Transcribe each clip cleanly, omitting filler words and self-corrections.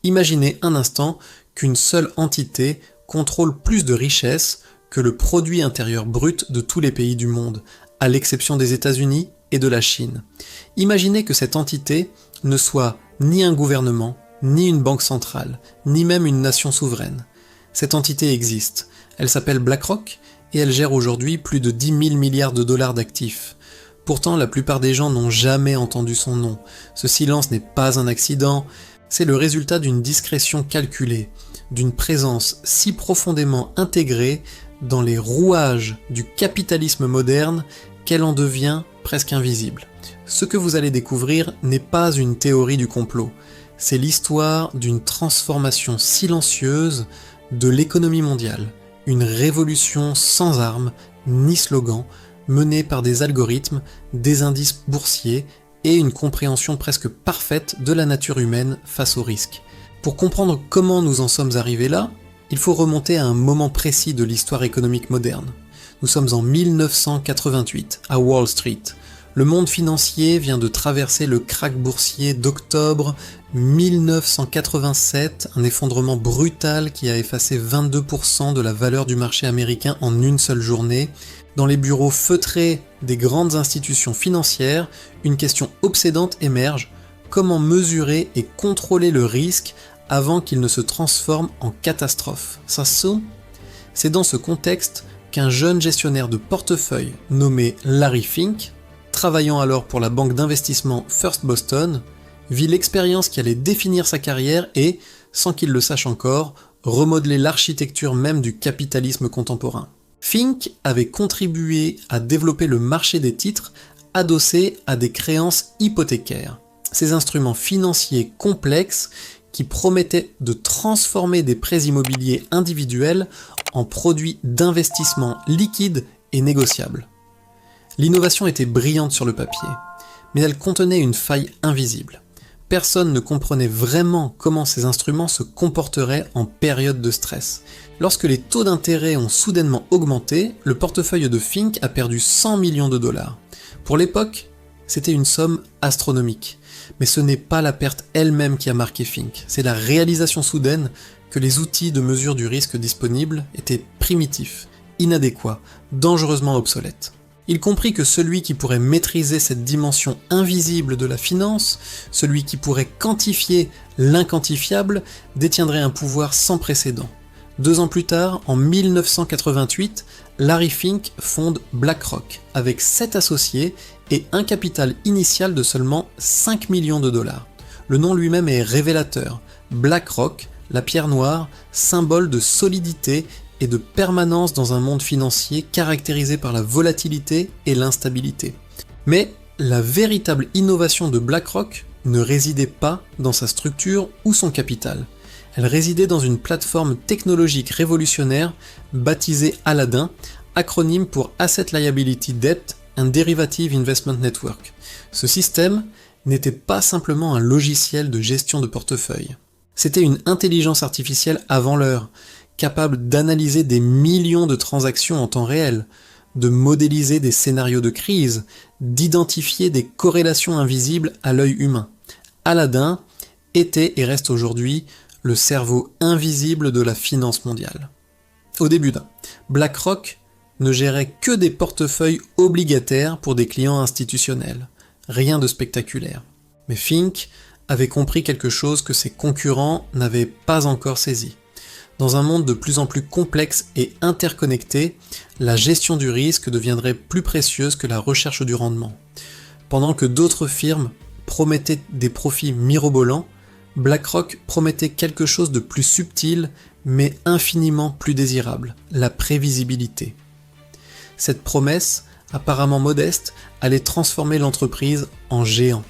Imaginez un instant qu'une seule entité contrôle plus de richesses que le produit intérieur brut de tous les pays du monde, à l'exception des États-Unis et de la Chine. Imaginez que cette entité ne soit ni un gouvernement, ni une banque centrale, ni même une nation souveraine. Cette entité existe. Elle s'appelle BlackRock et elle gère aujourd'hui plus de 10 000 milliards de dollars d'actifs. Pourtant, la plupart des gens n'ont jamais entendu son nom. Ce silence n'est pas un accident, c'est le résultat d'une discrétion calculée, d'une présence si profondément intégrée dans les rouages du capitalisme moderne qu'elle en devient presque invisible. Ce que vous allez découvrir n'est pas une théorie du complot, c'est l'histoire d'une transformation silencieuse de l'économie mondiale, une révolution sans armes ni slogan, menée par des algorithmes, des indices boursiers et une compréhension presque parfaite de la nature humaine face aux risques. Pour comprendre comment nous en sommes arrivés là, il faut remonter à un moment précis de l'histoire économique moderne. Nous sommes en 1988, à Wall Street. Le monde financier vient de traverser le krach boursier d'octobre 1987, un effondrement brutal qui a effacé 22% de la valeur du marché américain en une seule journée. Dans les bureaux feutrés des grandes institutions financières, une question obsédante émerge: comment mesurer et contrôler le risque avant qu'il ne se transforme en catastrophe? C'est dans ce contexte qu'un jeune gestionnaire de portefeuille nommé Larry Fink, travaillant alors pour la banque d'investissement First Boston, vit l'expérience qui allait définir sa carrière et, sans qu'il le sache encore, remodeler l'architecture même du capitalisme contemporain. Fink avait contribué à développer le marché des titres adossés à des créances hypothécaires. Ces instruments financiers complexes qui promettaient de transformer des prêts immobiliers individuels en produits d'investissement liquides et négociables. L'innovation était brillante sur le papier, mais elle contenait une faille invisible. Personne ne comprenait vraiment comment ces instruments se comporteraient en période de stress. Lorsque les taux d'intérêt ont soudainement augmenté, le portefeuille de Fink a perdu 100 millions de dollars. Pour l'époque, c'était une somme astronomique. Mais ce n'est pas la perte elle-même qui a marqué Fink, c'est la réalisation soudaine que les outils de mesure du risque disponibles étaient primitifs, inadéquats, dangereusement obsolètes. Il comprit que celui qui pourrait maîtriser cette dimension invisible de la finance, celui qui pourrait quantifier l'inquantifiable, détiendrait un pouvoir sans précédent. 2 ans plus tard, en 1988, Larry Fink fonde BlackRock, avec 7 associés et un capital initial de seulement 5 millions de dollars. Le nom lui-même est révélateur. BlackRock, la pierre noire, symbole de solidité et de permanence dans un monde financier caractérisé par la volatilité et l'instabilité. Mais la véritable innovation de BlackRock ne résidait pas dans sa structure ou son capital. Elle résidait dans une plateforme technologique révolutionnaire baptisée Aladdin, acronyme pour Asset Liability Debt and Derivative Investment Network. Ce système n'était pas simplement un logiciel de gestion de portefeuille. C'était une intelligence artificielle avant l'heure, capable d'analyser des millions de transactions en temps réel, de modéliser des scénarios de crise, d'identifier des corrélations invisibles à l'œil humain. Aladdin était et reste aujourd'hui le cerveau invisible de la finance mondiale. Au début BlackRock ne gérait que des portefeuilles obligataires pour des clients institutionnels. Rien de spectaculaire. Mais Fink avait compris quelque chose que ses concurrents n'avaient pas encore saisi. Dans un monde de plus en plus complexe et interconnecté, la gestion du risque deviendrait plus précieuse que la recherche du rendement. Pendant que d'autres firmes promettaient des profits mirobolants, BlackRock promettait quelque chose de plus subtil, mais infiniment plus désirable, la prévisibilité. Cette promesse, apparemment modeste, allait transformer l'entreprise en géant.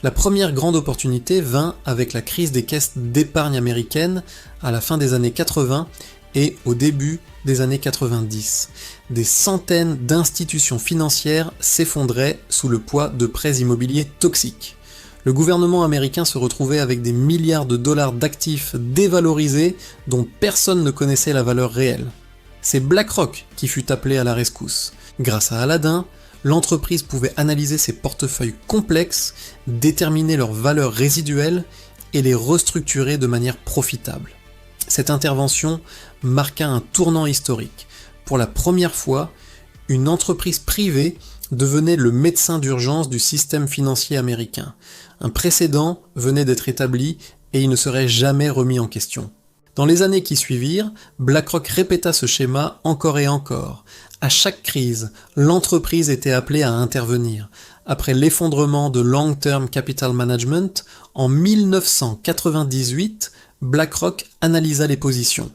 La première grande opportunité vint avec la crise des caisses d'épargne américaines à la fin des années 80 et au début des années 90. Des centaines d'institutions financières s'effondraient sous le poids de prêts immobiliers toxiques. Le gouvernement américain se retrouvait avec des milliards de dollars d'actifs dévalorisés dont personne ne connaissait la valeur réelle. C'est BlackRock qui fut appelé à la rescousse. Grâce à Aladdin, l'entreprise pouvait analyser ses portefeuilles complexes, déterminer leur valeur résiduelle et les restructurer de manière profitable. Cette intervention marqua un tournant historique. Pour la première fois, une entreprise privée devenait le médecin d'urgence du système financier américain. Un précédent venait d'être établi et il ne serait jamais remis en question. Dans les années qui suivirent, BlackRock répéta ce schéma encore et encore. À chaque crise, l'entreprise était appelée à intervenir. Après l'effondrement de Long Term Capital Management, en 1998, BlackRock analysa les positions.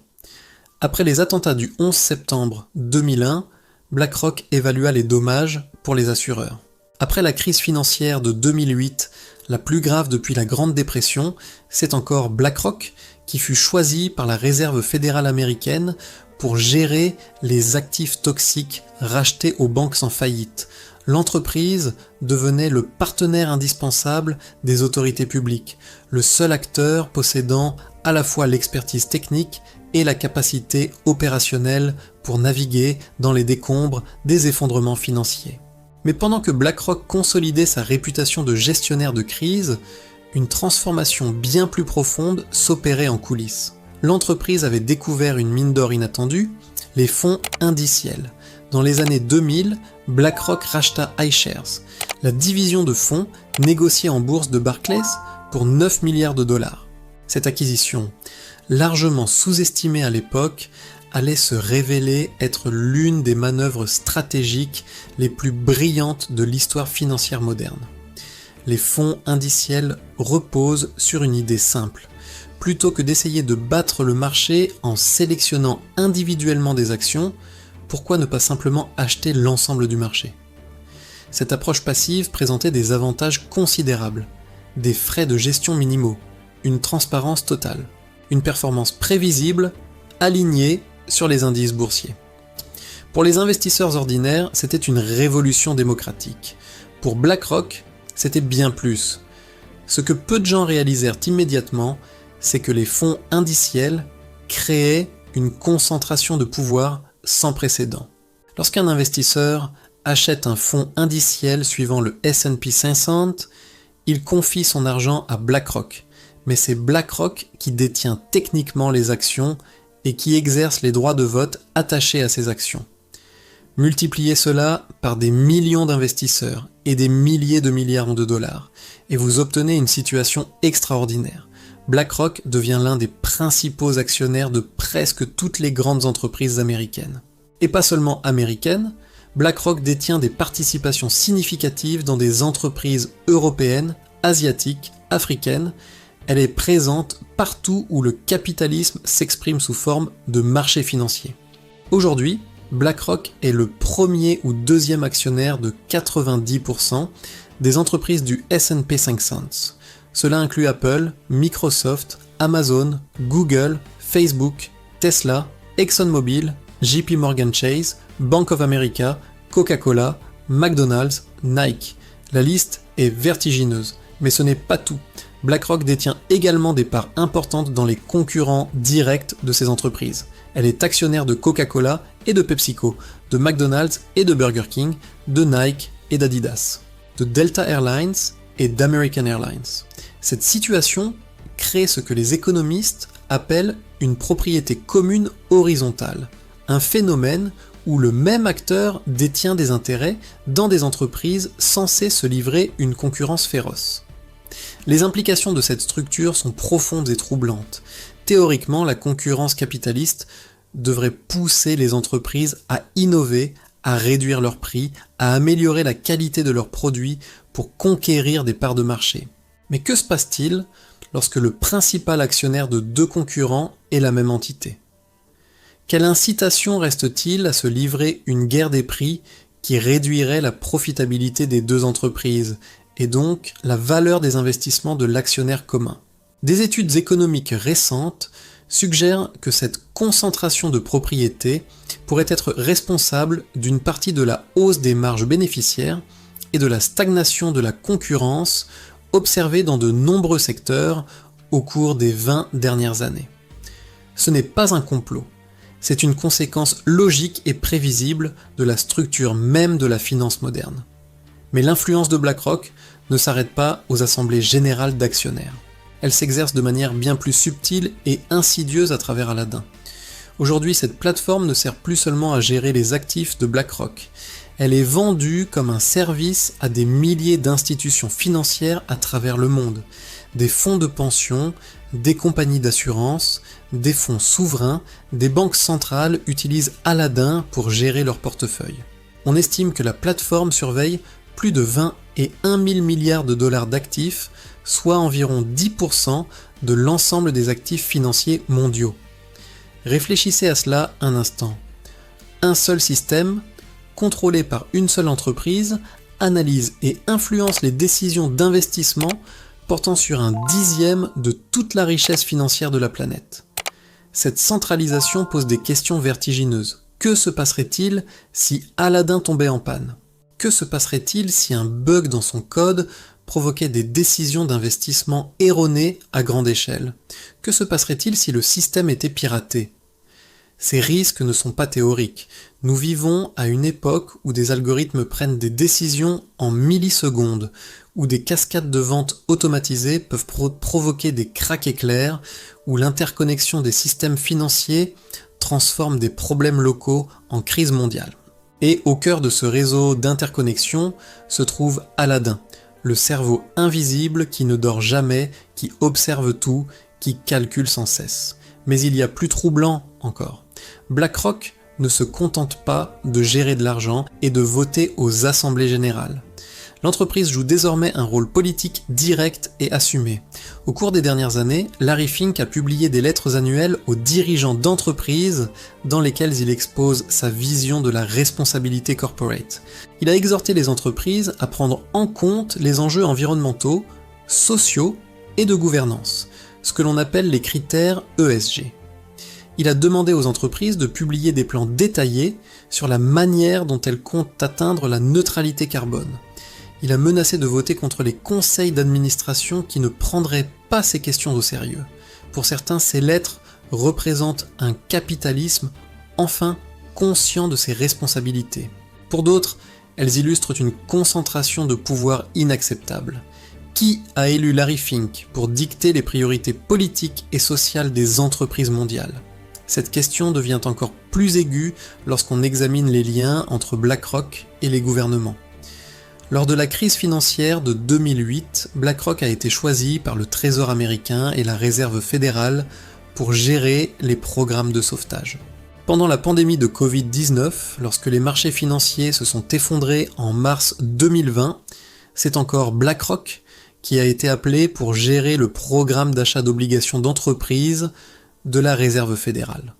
Après les attentats du 11 septembre 2001, BlackRock évalua les dommages pour les assureurs. Après la crise financière de 2008, la plus grave depuis la Grande Dépression, c'est encore BlackRock qui fut choisi par la Réserve fédérale américaine pour gérer les actifs toxiques rachetés aux banques en faillite. L'entreprise devenait le partenaire indispensable des autorités publiques, le seul acteur possédant à la fois l'expertise technique et la capacité opérationnelle pour naviguer dans les décombres des effondrements financiers. Mais pendant que BlackRock consolidait sa réputation de gestionnaire de crise, une transformation bien plus profonde s'opérait en coulisses. L'entreprise avait découvert une mine d'or inattendue, les fonds indiciels. Dans les années 2000, BlackRock racheta iShares, la division de fonds négociée en bourse de Barclays pour 9 milliards de dollars. Cette acquisition, largement sous-estimée à l'époque, allait se révéler être l'une des manœuvres stratégiques les plus brillantes de l'histoire financière moderne. Les fonds indiciels reposent sur une idée simple. Plutôt que d'essayer de battre le marché en sélectionnant individuellement des actions, pourquoi ne pas simplement acheter l'ensemble du marché ? Cette approche passive présentait des avantages considérables, des frais de gestion minimaux, une transparence totale, une performance prévisible, alignée sur les indices boursiers. Pour les investisseurs ordinaires, c'était une révolution démocratique. Pour BlackRock, c'était bien plus. Ce que peu de gens réalisèrent immédiatement, c'est que les fonds indiciels créaient une concentration de pouvoir sans précédent. Lorsqu'un investisseur achète un fonds indiciel suivant le S&P 500, il confie son argent à BlackRock, mais c'est BlackRock qui détient techniquement les actions et qui exerce les droits de vote attachés à ces actions. Multipliez cela par des millions d'investisseurs et des milliers de milliards de dollars, et vous obtenez une situation extraordinaire. BlackRock devient l'un des principaux actionnaires de presque toutes les grandes entreprises américaines. Et pas seulement américaines, BlackRock détient des participations significatives dans des entreprises européennes, asiatiques, africaines. Elle est présente partout où le capitalisme s'exprime sous forme de marché financier. Aujourd'hui, BlackRock est le premier ou deuxième actionnaire de 90% des entreprises du S&P 500. Cela inclut Apple, Microsoft, Amazon, Google, Facebook, Tesla, ExxonMobil, JP Morgan Chase, Bank of America, Coca-Cola, McDonald's, Nike. La liste est vertigineuse, mais ce n'est pas tout. BlackRock détient également des parts importantes dans les concurrents directs de ces entreprises. Elle est actionnaire de Coca-Cola et de PepsiCo, de McDonald's et de Burger King, de Nike et d'Adidas, de Delta Airlines et d'American Airlines. Cette situation crée ce que les économistes appellent une propriété commune horizontale, un phénomène où le même acteur détient des intérêts dans des entreprises censées se livrer une concurrence féroce. Les implications de cette structure sont profondes et troublantes. Théoriquement, la concurrence capitaliste devrait pousser les entreprises à innover, à réduire leurs prix, à améliorer la qualité de leurs produits pour conquérir des parts de marché. Mais que se passe-t-il lorsque le principal actionnaire de deux concurrents est la même entité ? Quelle incitation reste-t-il à se livrer une guerre des prix qui réduirait la profitabilité des deux entreprises et donc la valeur des investissements de l'actionnaire commun ? Des études économiques récentes suggèrent que cette concentration de propriété pourrait être responsable d'une partie de la hausse des marges bénéficiaires et de la stagnation de la concurrence observée dans de nombreux secteurs au cours des 20 dernières années. Ce n'est pas un complot, c'est une conséquence logique et prévisible de la structure même de la finance moderne. Mais l'influence de BlackRock ne s'arrête pas aux assemblées générales d'actionnaires. Elle s'exerce de manière bien plus subtile et insidieuse à travers Aladdin. Aujourd'hui, cette plateforme ne sert plus seulement à gérer les actifs de BlackRock. Elle est vendue comme un service à des milliers d'institutions financières à travers le monde. Des fonds de pension, des compagnies d'assurance, des fonds souverains, des banques centrales utilisent Aladdin pour gérer leur portefeuille. On estime que la plateforme surveille plus de 20 et 1 000 milliards de dollars d'actifs, soit environ 10% de l'ensemble des actifs financiers mondiaux. Réfléchissez à cela un instant. Un seul système, contrôlé par une seule entreprise, analyse et influence les décisions d'investissement portant sur 1/10 de toute la richesse financière de la planète. Cette centralisation pose des questions vertigineuses. Que se passerait-il si Aladdin tombait en panne ? Que se passerait-il si un bug dans son code provoquait des décisions d'investissement erronées à grande échelle ? Que se passerait-il si le système était piraté ? Ces risques ne sont pas théoriques. Nous vivons à une époque où des algorithmes prennent des décisions en millisecondes, où des cascades de vente automatisées peuvent provoquer des cracks éclairs, où l'interconnexion des systèmes financiers transforme des problèmes locaux en crise mondiale. Et au cœur de ce réseau d'interconnexion se trouve Aladdin, le cerveau invisible qui ne dort jamais, qui observe tout, qui calcule sans cesse. Mais il y a plus troublant encore. BlackRock ne se contente pas de gérer de l'argent et de voter aux assemblées générales. L'entreprise joue désormais un rôle politique direct et assumé. Au cours des dernières années, Larry Fink a publié des lettres annuelles aux dirigeants d'entreprises dans lesquelles il expose sa vision de la responsabilité corporate. Il a exhorté les entreprises à prendre en compte les enjeux environnementaux, sociaux et de gouvernance, ce que l'on appelle les critères ESG. Il a demandé aux entreprises de publier des plans détaillés sur la manière dont elles comptent atteindre la neutralité carbone. Il a menacé de voter contre les conseils d'administration qui ne prendraient pas ces questions au sérieux. Pour certains, ces lettres représentent un capitalisme enfin conscient de ses responsabilités. Pour d'autres, elles illustrent une concentration de pouvoir inacceptable. Qui a élu Larry Fink pour dicter les priorités politiques et sociales des entreprises mondiales ? Cette question devient encore plus aiguë lorsqu'on examine les liens entre BlackRock et les gouvernements. Lors de la crise financière de 2008, BlackRock a été choisi par le Trésor américain et la Réserve fédérale pour gérer les programmes de sauvetage. Pendant la pandémie de Covid-19, lorsque les marchés financiers se sont effondrés en mars 2020, c'est encore BlackRock qui a été appelé pour gérer le programme d'achat d'obligations d'entreprise de la Réserve fédérale.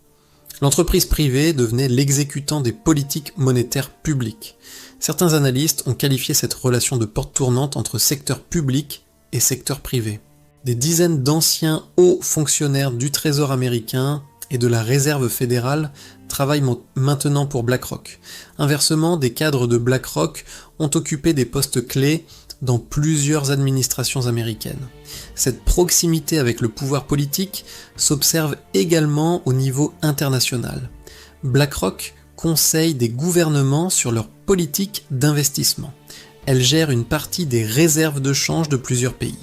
L'entreprise privée devenait l'exécutant des politiques monétaires publiques. Certains analystes ont qualifié cette relation de porte tournante entre secteur public et secteur privé. Des dizaines d'anciens hauts fonctionnaires du Trésor américain et de la Réserve fédérale travaillent maintenant pour BlackRock. Inversement, des cadres de BlackRock ont occupé des postes clés dans plusieurs administrations américaines. Cette proximité avec le pouvoir politique s'observe également au niveau international. BlackRock conseille des gouvernements sur leur politique d'investissement. Elle gère une partie des réserves de change de plusieurs pays.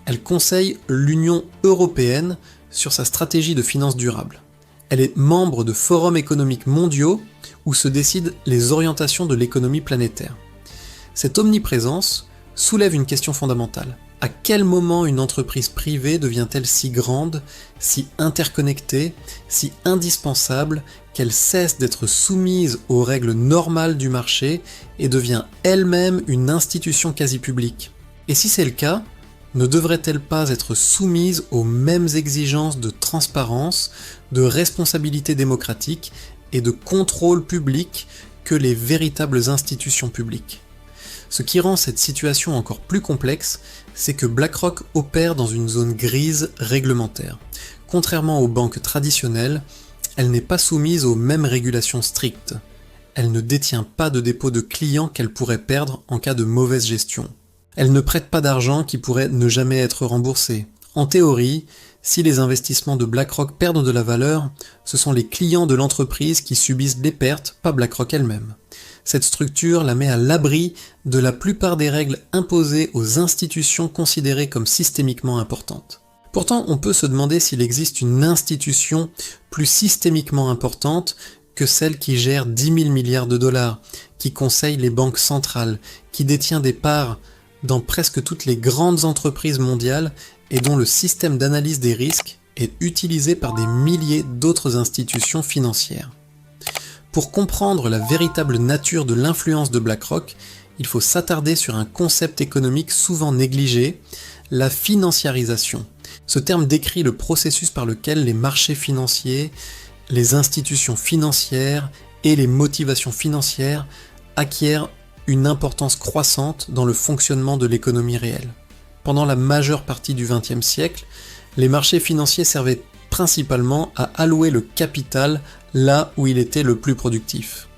Elle conseille l'Union européenne sur sa stratégie de finances durables. Elle est membre de forums économiques mondiaux où se décident les orientations de l'économie planétaire. Cette omniprésence soulève une question fondamentale. À quel moment une entreprise privée devient-elle si grande, si interconnectée, si indispensable qu'elle cesse d'être soumise aux règles normales du marché et devient elle-même une institution quasi publique ? Et si c'est le cas, ne devrait-elle pas être soumise aux mêmes exigences de transparence, de responsabilité démocratique et de contrôle public que les véritables institutions publiques ? Ce qui rend cette situation encore plus complexe, c'est que BlackRock opère dans une zone grise réglementaire. Contrairement aux banques traditionnelles, elle n'est pas soumise aux mêmes régulations strictes. Elle ne détient pas de dépôt de clients qu'elle pourrait perdre en cas de mauvaise gestion. Elle ne prête pas d'argent qui pourrait ne jamais être remboursé. En théorie, si les investissements de BlackRock perdent de la valeur, ce sont les clients de l'entreprise qui subissent les pertes, pas BlackRock elle-même. Cette structure la met à l'abri de la plupart des règles imposées aux institutions considérées comme systémiquement importantes. Pourtant, on peut se demander s'il existe une institution plus systémiquement importante que celle qui gère 10 000 milliards de dollars, qui conseille les banques centrales, qui détient des parts dans presque toutes les grandes entreprises mondiales et dont le système d'analyse des risques est utilisé par des milliers d'autres institutions financières. Pour comprendre la véritable nature de l'influence de BlackRock, il faut s'attarder sur un concept économique souvent négligé, la financiarisation. Ce terme décrit le processus par lequel les marchés financiers, les institutions financières et les motivations financières acquièrent une importance croissante dans le fonctionnement de l'économie réelle. Pendant la majeure partie du XXe siècle, les marchés financiers servaient principalement à allouer le capital là où il était le plus productif.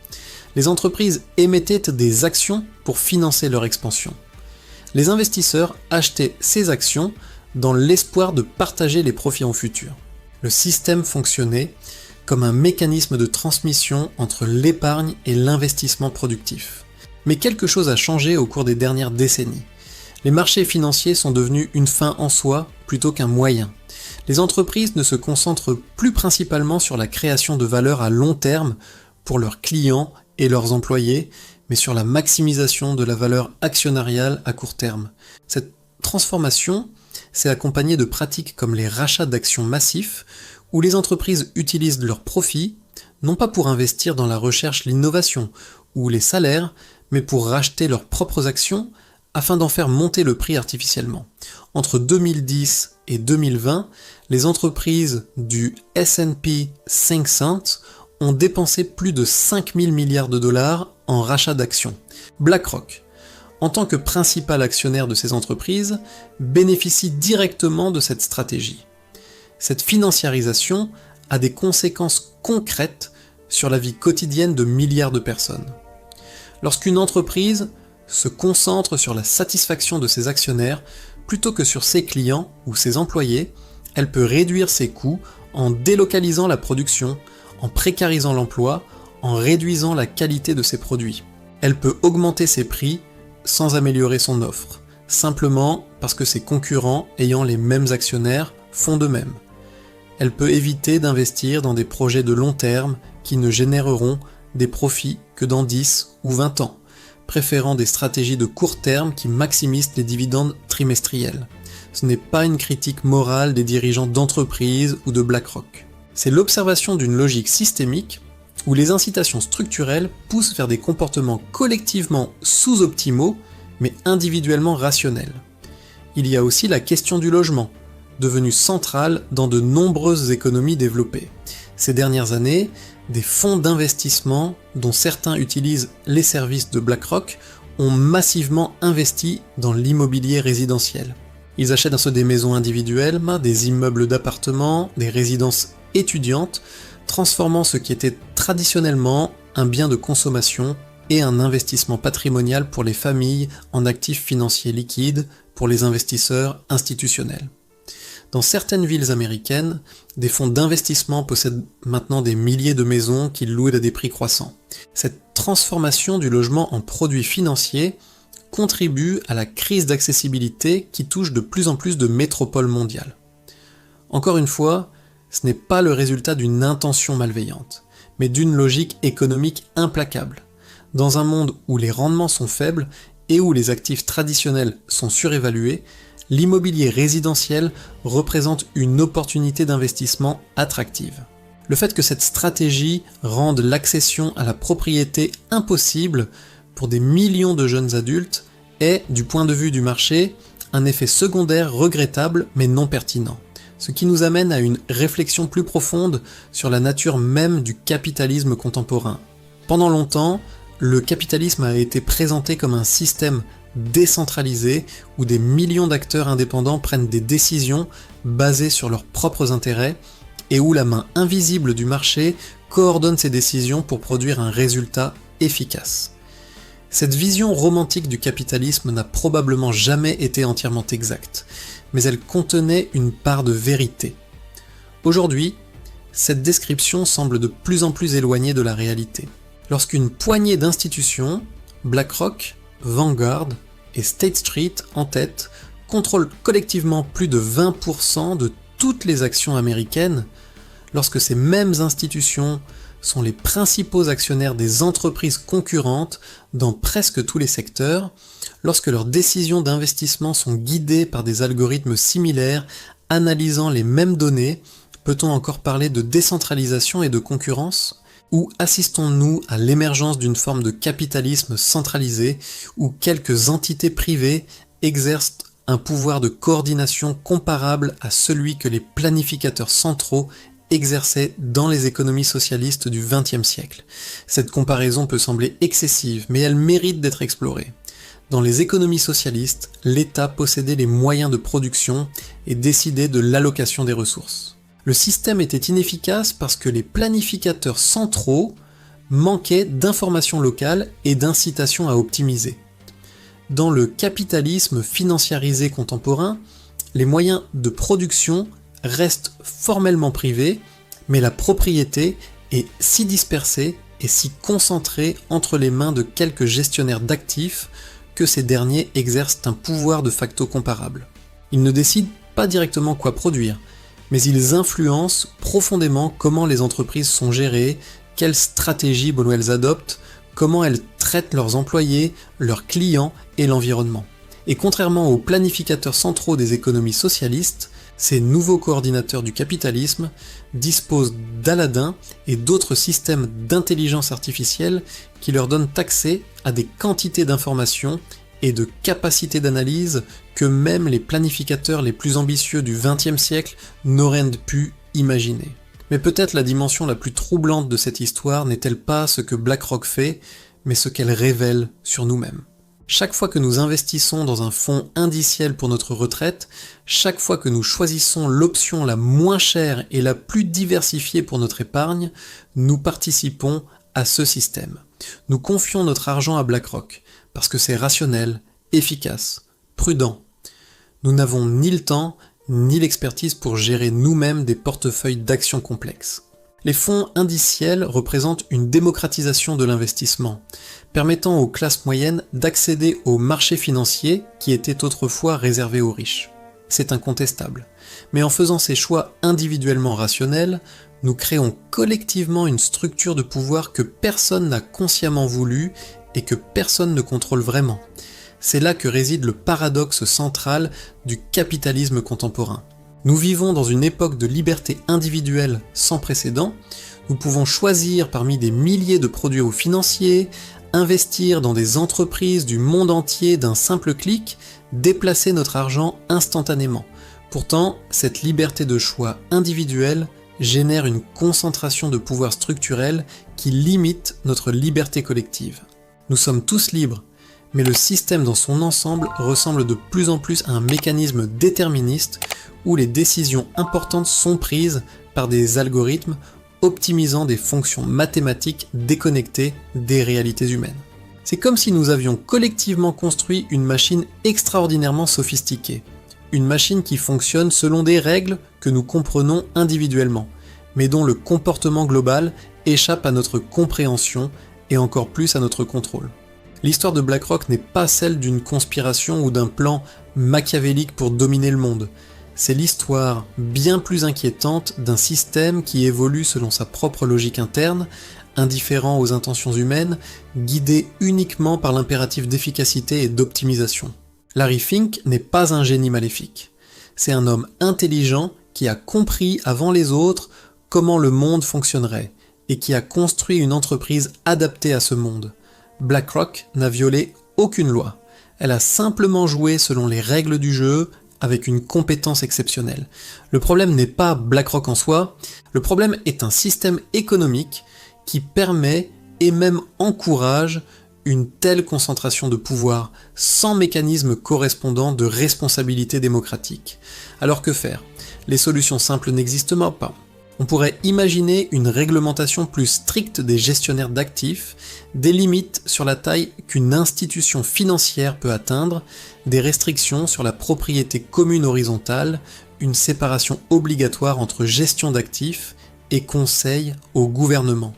Les entreprises émettaient des actions pour financer leur expansion. Les investisseurs achetaient ces actions dans l'espoir de partager les profits en futur. Le système fonctionnait comme un mécanisme de transmission entre l'épargne et l'investissement productif. Mais quelque chose a changé au cours des dernières décennies. Les marchés financiers sont devenus une fin en soi plutôt qu'un moyen. Les entreprises ne se concentrent plus principalement sur la création de valeur à long terme pour leurs clients et leurs employés, mais sur la maximisation de la valeur actionnariale à court terme. Cette transformation s'est accompagnée de pratiques comme les rachats d'actions massifs, où les entreprises utilisent leurs profits, non pas pour investir dans la recherche, l'innovation ou les salaires, mais pour racheter leurs propres actions afin d'en faire monter le prix artificiellement. Entre 2010 et 2020, les entreprises du S&P 500 ont dépensé plus de 5 000 milliards de dollars en rachat d'actions. BlackRock, en tant que principal actionnaire de ces entreprises, bénéficie directement de cette stratégie. Cette financiarisation a des conséquences concrètes sur la vie quotidienne de milliards de personnes. Lorsqu'une entreprise se concentre sur la satisfaction de ses actionnaires plutôt que sur ses clients ou ses employés, elle peut réduire ses coûts en délocalisant la production, en précarisant l'emploi, en réduisant la qualité de ses produits. Elle peut augmenter ses prix sans améliorer son offre, simplement parce que ses concurrents ayant les mêmes actionnaires font de même. Elle peut éviter d'investir dans des projets de long terme qui ne généreront des profits que dans 10 ou 20 ans, préférant des stratégies de court terme qui maximisent les dividendes trimestriels. Ce n'est pas une critique morale des dirigeants d'entreprise ou de BlackRock. C'est l'observation d'une logique systémique où les incitations structurelles poussent vers des comportements collectivement sous-optimaux, mais individuellement rationnels. Il y a aussi la question du logement, devenue centrale dans de nombreuses économies développées. Ces dernières années, des fonds d'investissement, dont certains utilisent les services de BlackRock, ont massivement investi dans l'immobilier résidentiel. Ils achètent des maisons individuelles, des immeubles d'appartements, des résidences étudiantes, transformant ce qui était traditionnellement un bien de consommation et un investissement patrimonial pour les familles en actifs financiers liquides pour les investisseurs institutionnels. Dans certaines villes américaines, des fonds d'investissement possèdent maintenant des milliers de maisons qu'ils louent à des prix croissants. Cette transformation du logement en produit financier contribue à la crise d'accessibilité qui touche de plus en plus de métropoles mondiales. Encore une fois, ce n'est pas le résultat d'une intention malveillante, mais d'une logique économique implacable. Dans un monde où les rendements sont faibles et où les actifs traditionnels sont surévalués, l'immobilier résidentiel représente une opportunité d'investissement attractive. Le fait que cette stratégie rende l'accession à la propriété impossible pour des millions de jeunes adultes est, du point de vue du marché, un effet secondaire regrettable mais non pertinent. Ce qui nous amène à une réflexion plus profonde sur la nature même du capitalisme contemporain. Pendant longtemps, le capitalisme a été présenté comme un système décentralisé où des millions d'acteurs indépendants prennent des décisions basées sur leurs propres intérêts et où la main invisible du marché coordonne ces décisions pour produire un résultat efficace. Cette vision romantique du capitalisme n'a probablement jamais été entièrement exacte, mais elle contenait une part de vérité. Aujourd'hui, cette description semble de plus en plus éloignée de la réalité. Lorsqu'une poignée d'institutions, BlackRock, Vanguard et State Street en tête, contrôlent collectivement plus de 20% de toutes les actions américaines, lorsque ces mêmes institutions sont les principaux actionnaires des entreprises concurrentes dans presque tous les secteurs, lorsque leurs décisions d'investissement sont guidées par des algorithmes similaires analysant les mêmes données, peut-on encore parler de décentralisation et de concurrence ? Ou assistons-nous à l'émergence d'une forme de capitalisme centralisé où quelques entités privées exercent un pouvoir de coordination comparable à celui que les planificateurs centraux exerçaient dans les économies socialistes du XXe siècle. Cette comparaison peut sembler excessive, mais elle mérite d'être explorée. Dans les économies socialistes, l'État possédait les moyens de production et décidait de l'allocation des ressources. Le système était inefficace parce que les planificateurs centraux manquaient d'informations locales et d'incitations à optimiser. Dans le capitalisme financiarisé contemporain, les moyens de production restent formellement privés, mais la propriété est si dispersée et si concentrée entre les mains de quelques gestionnaires d'actifs que ces derniers exercent un pouvoir de facto comparable. Ils ne décident pas directement quoi produire, mais ils influencent profondément comment les entreprises sont gérées, quelles stratégies elles adoptent, comment elles traitent leurs employés, leurs clients et l'environnement. Et contrairement aux planificateurs centraux des économies socialistes, ces nouveaux coordinateurs du capitalisme disposent d'Aladin et d'autres systèmes d'intelligence artificielle qui leur donnent accès à des quantités d'informations et de capacités d'analyse que même les planificateurs les plus ambitieux du XXe siècle n'auraient pu imaginer. Mais peut-être la dimension la plus troublante de cette histoire n'est-elle pas ce que BlackRock fait, mais ce qu'elle révèle sur nous-mêmes. Chaque fois que nous investissons dans un fonds indiciel pour notre retraite, chaque fois que nous choisissons l'option la moins chère et la plus diversifiée pour notre épargne, nous participons à ce système. Nous confions notre argent à BlackRock, parce que c'est rationnel, efficace, prudent. Nous n'avons ni le temps, ni l'expertise pour gérer nous-mêmes des portefeuilles d'actions complexes. Les fonds indiciels représentent une démocratisation de l'investissement, permettant aux classes moyennes d'accéder aux marchés financiers qui étaient autrefois réservés aux riches. C'est incontestable. Mais en faisant ces choix individuellement rationnels, nous créons collectivement une structure de pouvoir que personne n'a consciemment voulu et que personne ne contrôle vraiment. C'est là que réside le paradoxe central du capitalisme contemporain. Nous vivons dans une époque de liberté individuelle sans précédent. Nous pouvons choisir parmi des milliers de produits financiers, investir dans des entreprises du monde entier d'un simple clic, déplacer notre argent instantanément. Pourtant, cette liberté de choix individuelle génère une concentration de pouvoir structurel qui limite notre liberté collective. Nous sommes tous libres, mais le système dans son ensemble ressemble de plus en plus à un mécanisme déterministe où les décisions importantes sont prises par des algorithmes optimisant des fonctions mathématiques déconnectées des réalités humaines. C'est comme si nous avions collectivement construit une machine extraordinairement sophistiquée, une machine qui fonctionne selon des règles que nous comprenons individuellement, mais dont le comportement global échappe à notre compréhension et encore plus à notre contrôle. L'histoire de BlackRock n'est pas celle d'une conspiration ou d'un plan machiavélique pour dominer le monde. C'est l'histoire bien plus inquiétante d'un système qui évolue selon sa propre logique interne, indifférent aux intentions humaines, guidé uniquement par l'impératif d'efficacité et d'optimisation. Larry Fink n'est pas un génie maléfique. C'est un homme intelligent qui a compris avant les autres comment le monde fonctionnerait et qui a construit une entreprise adaptée à ce monde. BlackRock n'a violé aucune loi. Elle a simplement joué selon les règles du jeu avec une compétence exceptionnelle. Le problème n'est pas BlackRock en soi, le problème est un système économique qui permet et même encourage une telle concentration de pouvoir sans mécanisme correspondant de responsabilité démocratique. Alors que faire ? Les solutions simples n'existent pas. On pourrait imaginer une réglementation plus stricte des gestionnaires d'actifs, des limites sur la taille qu'une institution financière peut atteindre, des restrictions sur la propriété commune horizontale, une séparation obligatoire entre gestion d'actifs et conseil au gouvernement.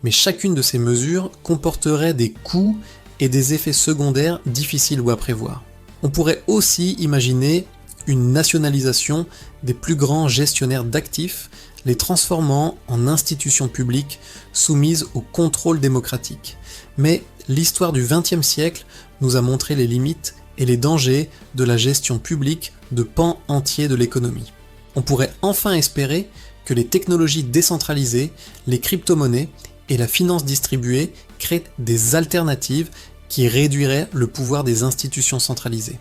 Mais chacune de ces mesures comporterait des coûts et des effets secondaires difficiles à prévoir. On pourrait aussi imaginer une nationalisation des plus grands gestionnaires d'actifs, les transformant en institutions publiques soumises au contrôle démocratique. Mais l'histoire du XXe siècle nous a montré les limites et les dangers de la gestion publique de pans entiers de l'économie. On pourrait enfin espérer que les technologies décentralisées, les crypto-monnaies et la finance distribuée créent des alternatives qui réduiraient le pouvoir des institutions centralisées.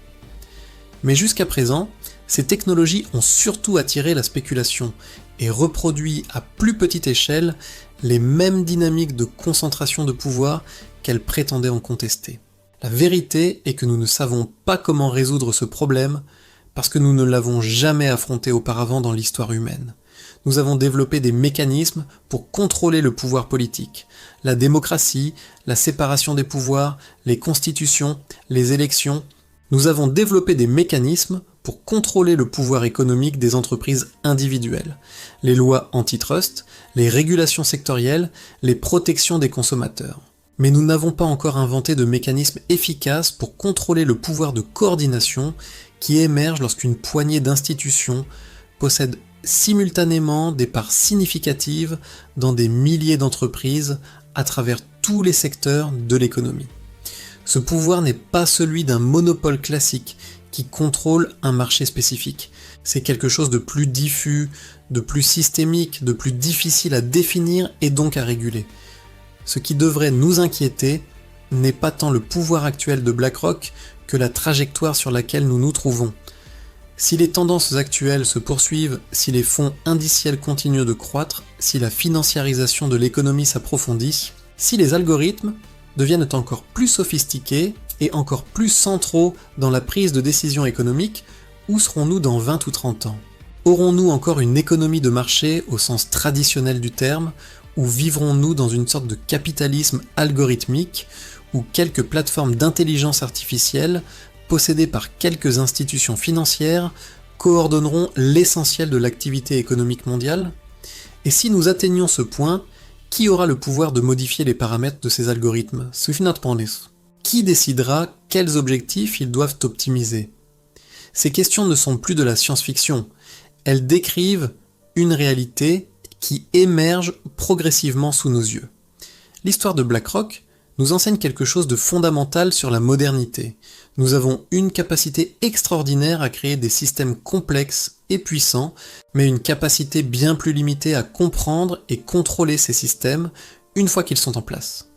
Mais jusqu'à présent, ces technologies ont surtout attiré la spéculation et reproduit à plus petite échelle les mêmes dynamiques de concentration de pouvoir qu'elles prétendaient en contester. La vérité est que nous ne savons pas comment résoudre ce problème parce que nous ne l'avons jamais affronté auparavant dans l'histoire humaine. Nous avons développé des mécanismes pour contrôler le pouvoir politique, la démocratie, la séparation des pouvoirs, les constitutions, les élections. Nous avons développé des mécanismes pour contrôler le pouvoir économique des entreprises individuelles, les lois antitrust, les régulations sectorielles, les protections des consommateurs. Mais nous n'avons pas encore inventé de mécanismes efficaces pour contrôler le pouvoir de coordination qui émerge lorsqu'une poignée d'institutions possède simultanément des parts significatives dans des milliers d'entreprises à travers tous les secteurs de l'économie. Ce pouvoir n'est pas celui d'un monopole classique qui contrôle un marché spécifique. C'est quelque chose de plus diffus, de plus systémique, de plus difficile à définir et donc à réguler. Ce qui devrait nous inquiéter n'est pas tant le pouvoir actuel de BlackRock que la trajectoire sur laquelle nous nous trouvons. Si les tendances actuelles se poursuivent, si les fonds indiciels continuent de croître, si la financiarisation de l'économie s'approfondit, si les algorithmes deviennent encore plus sophistiqués et encore plus centraux dans la prise de décision économique, où serons-nous dans 20 ou 30 ans ? Aurons-nous encore une économie de marché au sens traditionnel du terme, ou vivrons-nous dans une sorte de capitalisme algorithmique, où quelques plateformes d'intelligence artificielle, possédées par quelques institutions financières, coordonneront l'essentiel de l'activité économique mondiale ? Et si nous atteignions ce point, qui aura le pouvoir de modifier les paramètres de ces algorithmes ? Qui décidera quels objectifs ils doivent optimiser ? Ces questions ne sont plus de la science-fiction, elles décrivent une réalité qui émerge progressivement sous nos yeux. L'histoire de BlackRock nous enseigne quelque chose de fondamental sur la modernité. Nous avons une capacité extraordinaire à créer des systèmes complexes et puissants, mais une capacité bien plus limitée à comprendre et contrôler ces systèmes une fois qu'ils sont en place.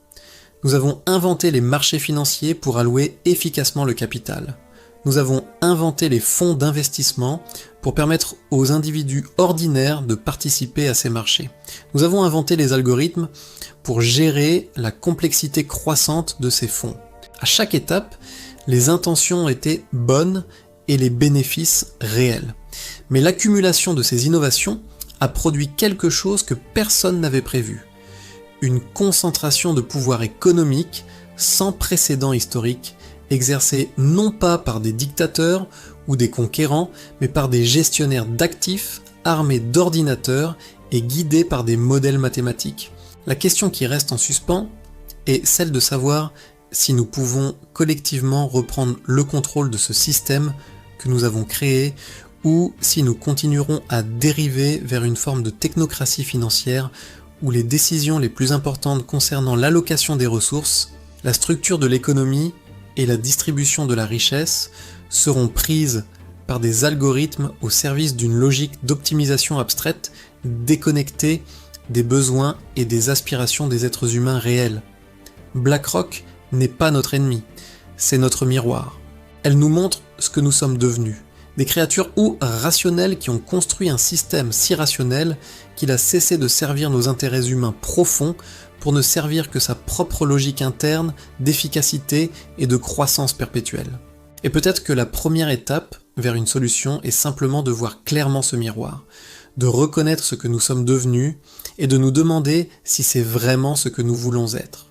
Nous avons inventé les marchés financiers pour allouer efficacement le capital. Nous avons inventé les fonds d'investissement pour permettre aux individus ordinaires de participer à ces marchés. Nous avons inventé les algorithmes pour gérer la complexité croissante de ces fonds. À chaque étape, les intentions étaient bonnes et les bénéfices réels. Mais l'accumulation de ces innovations a produit quelque chose que personne n'avait prévu. Une concentration de pouvoir économique sans précédent historique, exercée non pas par des dictateurs ou des conquérants, mais par des gestionnaires d'actifs armés d'ordinateurs et guidés par des modèles mathématiques. La question qui reste en suspens est celle de savoir si nous pouvons collectivement reprendre le contrôle de ce système que nous avons créé ou si nous continuerons à dériver vers une forme de technocratie financière où les décisions les plus importantes concernant l'allocation des ressources, la structure de l'économie et la distribution de la richesse seront prises par des algorithmes au service d'une logique d'optimisation abstraite déconnectée des besoins et des aspirations des êtres humains réels. BlackRock n'est pas notre ennemi, c'est notre miroir. Elle nous montre ce que nous sommes devenus. Des créatures rationnelles qui ont construit un système si rationnel qu'il a cessé de servir nos intérêts humains profonds pour ne servir que sa propre logique interne d'efficacité et de croissance perpétuelle. Et peut-être que la première étape vers une solution est simplement de voir clairement ce miroir, de reconnaître ce que nous sommes devenus et de nous demander si c'est vraiment ce que nous voulons être.